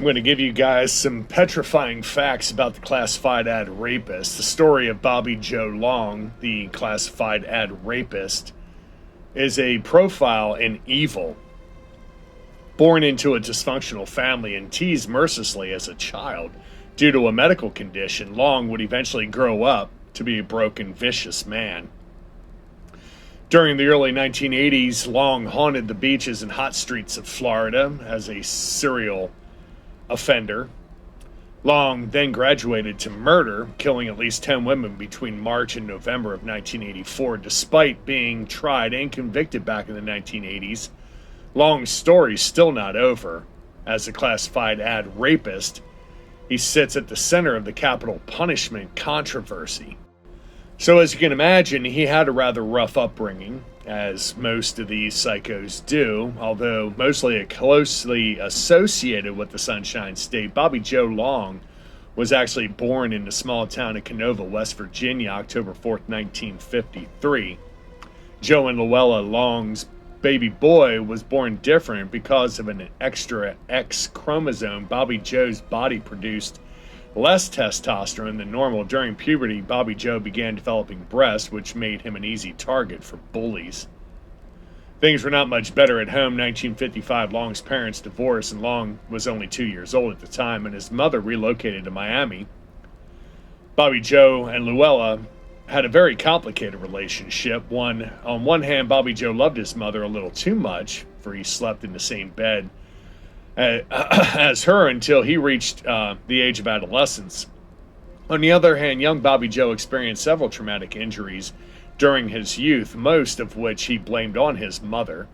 I'm going to give you guys some petrifying facts about the classified ad rapist. The story of Bobby Joe Long, the classified ad rapist, is a profile in evil. Born into a dysfunctional family and teased mercilessly as a child due to a medical condition, Long would eventually grow up to be a broken, vicious man. During the early 1980s, Long haunted the beaches and hot streets of Florida as a serial offender. Long then graduated to murder, killing at least 10 women between March and November of 1984. Despite being tried and convicted back in the 1980s, Long's story's still not over. As a classified ad rapist, he sits at the center of the capital punishment controversy. So as you can imagine, he had a rather rough upbringing, as most of these psychos do. Although mostly closely associated with the Sunshine State, Bobby Joe Long was actually born in the small town of Canova, West Virginia, October 4th, 1953. Joe and Luella Long's baby boy was born different because of an extra X chromosome. Bobby Joe's body produced less testosterone than normal. During puberty, Bobby Joe began developing breasts, which made him an easy target for bullies. Things were not much better at home. 1955, Long's parents divorced, and Long was only 2 years old at the time, and his mother relocated to Miami. Bobby Joe and Luella had a very complicated relationship. On one hand, Bobby Joe loved his mother a little too much, for he slept in the same bed as her until he reached the age of adolescence. On the other hand, young Bobby Joe experienced several traumatic injuries during his youth, most of which he blamed on his mother.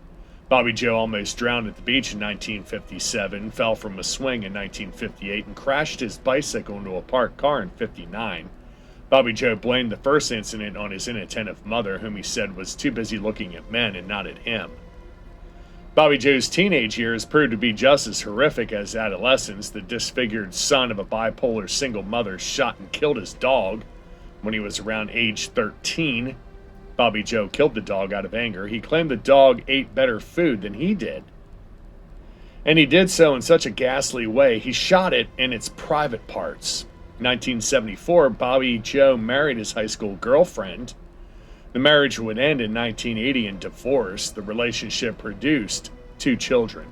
Bobby Joe almost drowned at the beach in 1957, fell from a swing in 1958, and crashed his bicycle into a parked car in 59. Bobby Joe blamed the first incident on his inattentive mother, whom he said was too busy looking at men and not at him. Bobby Joe's teenage years proved to be just as horrific as adolescence. The disfigured son of a bipolar single mother shot and killed his dog when he was around age 13. Bobby Joe killed the dog out of anger. He claimed the dog ate better food than he did, and he did so in such a ghastly way. He shot it in its private parts. In 1974, Bobby Joe married his high school girlfriend. The marriage would end in 1980 in divorce. The relationship produced 2 children.